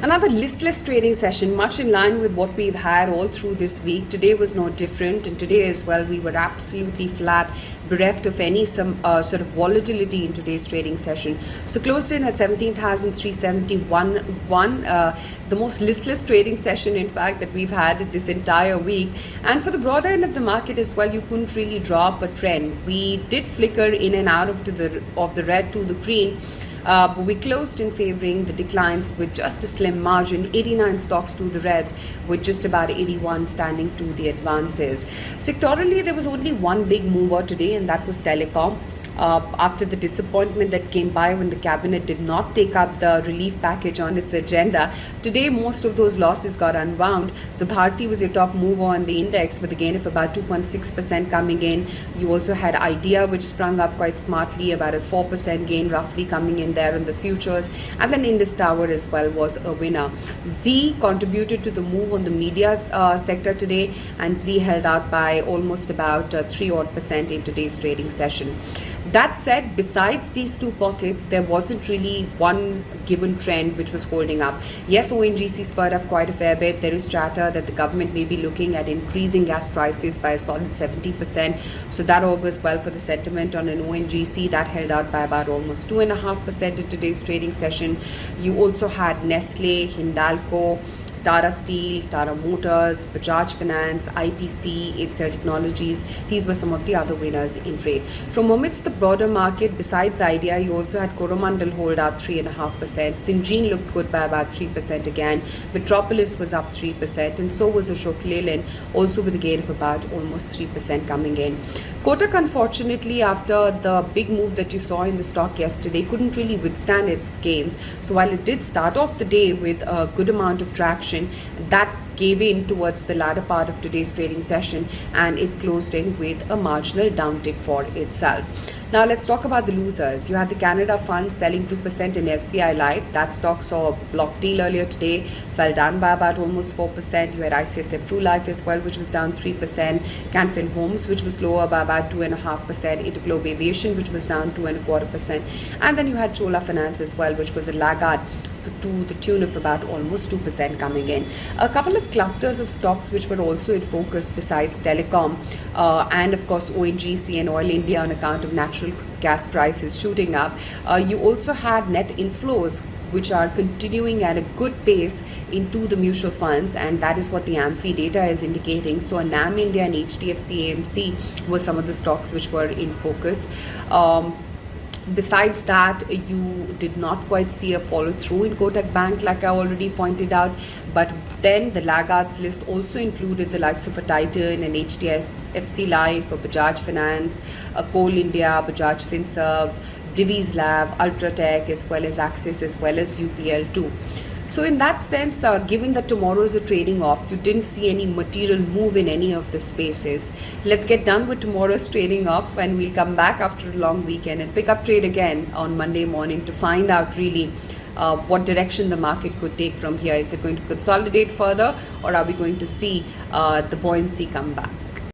Another listless trading session, much in line with what we've had all through this week. Today was no different, and today as well we were absolutely flat, bereft of any sort of volatility in today's trading session. So closed in at 17,371, the most listless trading session in fact that we've had this entire week. And for the broader end of the market as well, you couldn't really draw up a trend. We did flicker in and out of the red to the green. But we closed in favoring the declines with just a slim margin, 89 stocks to the reds, with just about 81 standing to the advances. Sectorally, there was only one big mover today, and that was Telecom. After the disappointment that came by when the cabinet did not take up the relief package on its agenda, today most of those losses got unwound. So Bharti was your top mover on the index with a gain of about 2.6% coming in. You also had Idea, which sprung up quite smartly, about a 4% gain roughly coming in there in the futures. And then Indus Tower as well was a winner. Z contributed to the move on the media sector today, and Z held out by almost about 3% in today's trading session. That said, besides these two pockets, there wasn't really one given trend which was holding up. Yes, ONGC spurred up quite a fair bit. There is chatter that the government may be looking at increasing gas prices by a solid 70%. So that augurs well for the sentiment on an ONGC. That held out by about almost 2.5% in today's trading session. You also had Nestle, Hindalco, Tata Steel, Tata Motors, Bajaj Finance, ITC, Excel Technologies. These were some of the other winners in trade. From amidst the broader market, besides Idea, you also had Coromandel hold out 3.5%. Syngene looked good by about 3% again. Metropolis was up 3%, and so was Ashok Leyland, also with a gain of about almost 3% coming in. Kotak, unfortunately, after the big move that you saw in the stock yesterday, couldn't really withstand its gains. So while it did start off the day with a good amount of traction, that gave in towards the latter part of today's trading session, and it closed in with a marginal downtick for itself. Now let's talk about the losers. You had the Canada Fund selling 2% in SBI Life. That stock saw a block deal earlier today, fell down by about almost 4%. You had ICICI Pru Life as well, which was down 3%. Canfin Homes, which was lower by about 2.5%. Interglobe Aviation, which was down 2.25%. And then you had Chola Finance as well, which was a laggard to the tune of about almost 2% coming in. A couple of clusters of stocks which were also in focus besides Telecom and of course ONGC and Oil India on account of natural gas prices shooting up. You also had net inflows which are continuing at a good pace into the mutual funds, and that is what the AMFI data is indicating. So NAM India and HDFC AMC were some of the stocks which were in focus. Besides that, you did not quite see a follow through in Kotak Bank, like I already pointed out. But then the laggards list also included the likes of a Titan and HDFC Life, a Bajaj Finance, a Coal India, Bajaj Finserv, Divi's Lab, Ultratech, as well as Axis, as well as UPL too. So in that sense, given that tomorrow is a trading off, you didn't see any material move in any of the spaces. Let's get done with tomorrow's trading off, and we'll come back after a long weekend and pick up trade again on Monday morning to find out really what direction the market could take from here. Is it going to consolidate further, or are we going to see the buoyancy come back?